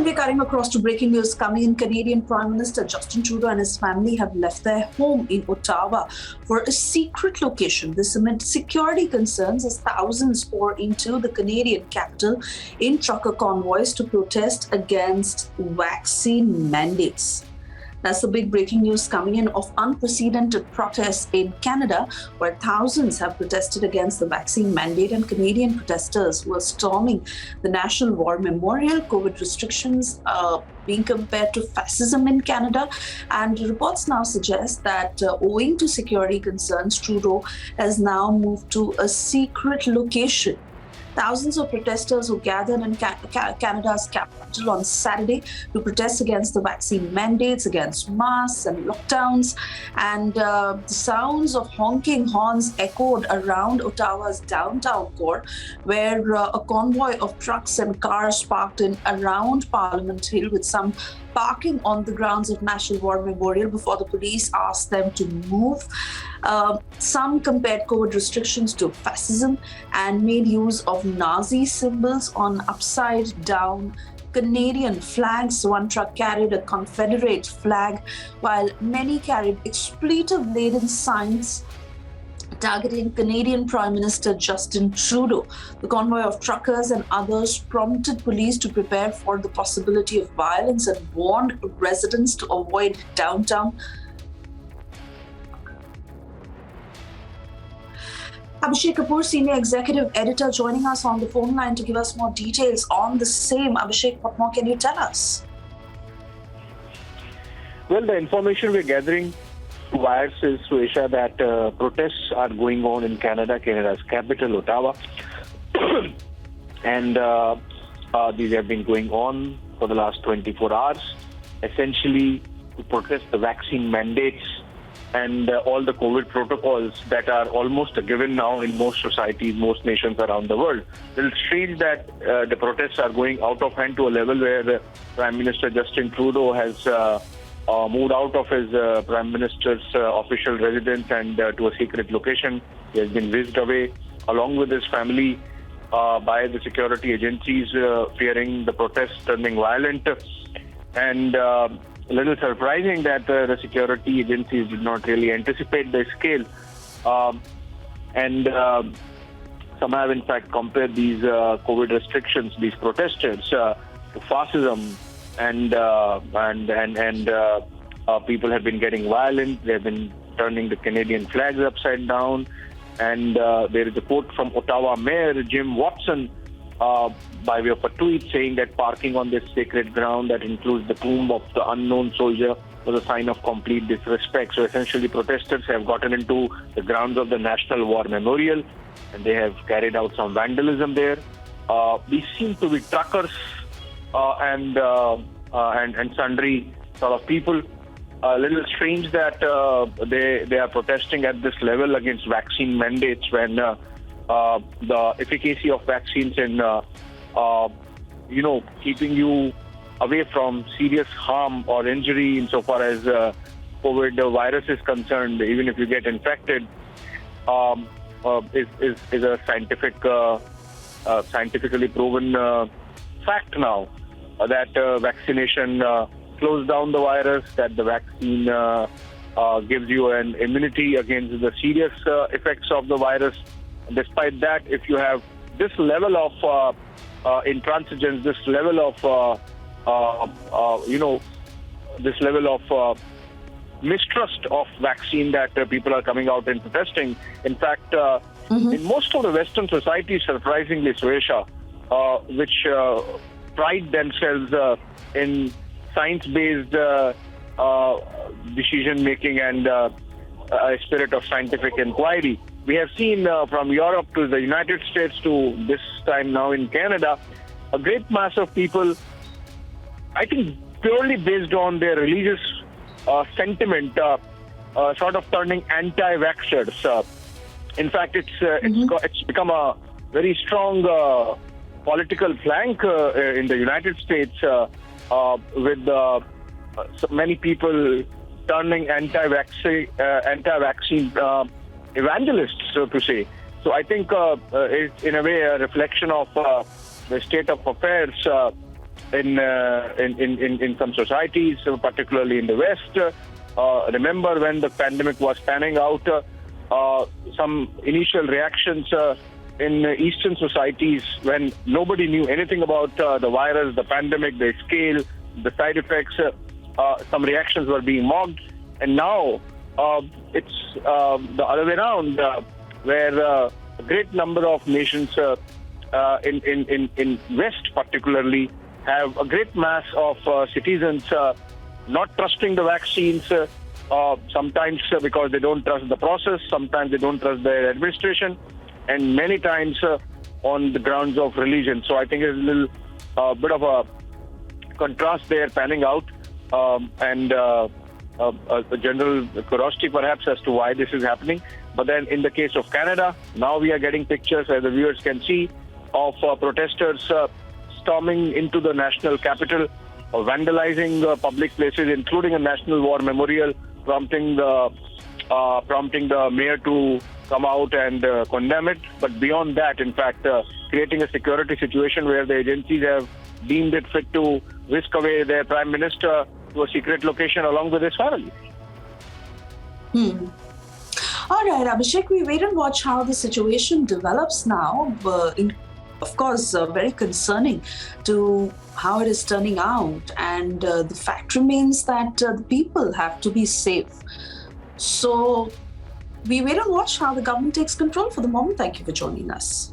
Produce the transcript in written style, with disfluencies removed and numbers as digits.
We're cutting across to breaking news coming in. Canadian Prime Minister Justin Trudeau and his family have left their home in Ottawa for a secret location. This amid security concerns as thousands pour into the Canadian capital in trucker convoys to protest against vaccine mandates. That's the big breaking news coming in of unprecedented protests in Canada, where thousands have protested against the vaccine mandate, and Canadian protesters were storming the National War Memorial. COVID restrictions being compared to fascism in Canada, and reports now suggest that owing to security concerns, Trudeau has now moved to a secret location. Thousands of protesters who gathered in Canada's capital on Saturday to protest against the vaccine mandates, against masks and lockdowns. And the sounds of honking horns echoed around Ottawa's downtown core, where a convoy of trucks and cars parked in around Parliament Hill, with some parking on the grounds of National War Memorial before the police asked them to move. Some compared COVID restrictions to fascism and made use of Nazi symbols on upside-down Canadian flags. One truck carried a Confederate flag, while many carried expletive-laden signs targeting Canadian Prime Minister Justin Trudeau. The convoy of truckers and others prompted police to prepare for the possibility of violence and warned residents to avoid downtown. Abhishek Kapoor, Senior Executive Editor, joining us on the phone line to give us more details on the same. Abhishek, what more can you tell us? Well, the information we're gathering wires is, Suesha, that protests are going on in Canada's capital, Ottawa. And these have been going on for the last 24 hours, essentially to protest the vaccine mandates and all the COVID protocols that are almost a given now in most societies, most nations around the world. It's strange that the protests are going out of hand to a level where the Prime Minister Justin Trudeau has moved out of his Prime Minister's official residence and to a secret location. He has been whisked away along with his family by the security agencies, fearing the protests turning violent. And a little surprising that the security agencies did not really anticipate the scale. And some have in fact compared these COVID restrictions, these protesters, to fascism. And people have been getting violent. They have been turning the Canadian flags upside down. And there is a quote from Ottawa Mayor Jim Watson by way of a tweet saying that parking on this sacred ground that includes the tomb of the unknown soldier was a sign of complete disrespect. So essentially, protesters have gotten into the grounds of the National War Memorial, and they have carried out some vandalism there. These seem to be truckers and sundry sort of people. A little strange that they are protesting at this level against vaccine mandates when the efficacy of vaccines in keeping you away from serious harm or injury insofar as COVID virus is concerned, even if you get infected, is a scientifically proven fact now. That vaccination slows down the virus, that the vaccine gives you an immunity against the serious effects of the virus. Despite that, if you have this level of intransigence, this level of mistrust of vaccine that people are coming out and protesting. In fact, in most of the Western societies, surprisingly, Suesha, which pride themselves in science-based decision-making and a spirit of scientific inquiry. We have seen from Europe to the United States to this time now in Canada, a great mass of people, I think purely based on their religious sentiment, sort of turning anti-vaxxers. In fact, it's become a very strong political flank in the United States with so many people turning anti-vaccine evangelists, so to say. So I think it's in a way a reflection of the state of affairs in some societies, particularly in the West. Remember when the pandemic was panning out, some initial reactions in Eastern societies when nobody knew anything about the virus, the pandemic, the scale, the side effects. Some reactions were being mocked, and now it's the other way around, where a great number of nations in West particularly have a great mass of citizens not trusting the vaccines, sometimes because they don't trust the process, sometimes they don't trust their administration, and many times on the grounds of religion. So I think there's a little bit of a contrast there panning out, and a general curiosity perhaps as to why this is happening. But then in the case of Canada, now we are getting pictures, as the viewers can see, of protesters storming into the national capital, vandalizing public places, including a National War Memorial, prompting the mayor to come out and condemn it. But beyond that, in fact, creating a security situation where the agencies have deemed it fit to whisk away their prime minister to a secret location along with his family. All right, Abhishek, we wait and watch how the situation develops now. Of course, very concerning to how it is turning out. And the fact remains that the people have to be safe. So we wait and watch how the government takes control. For the moment, thank you for joining us.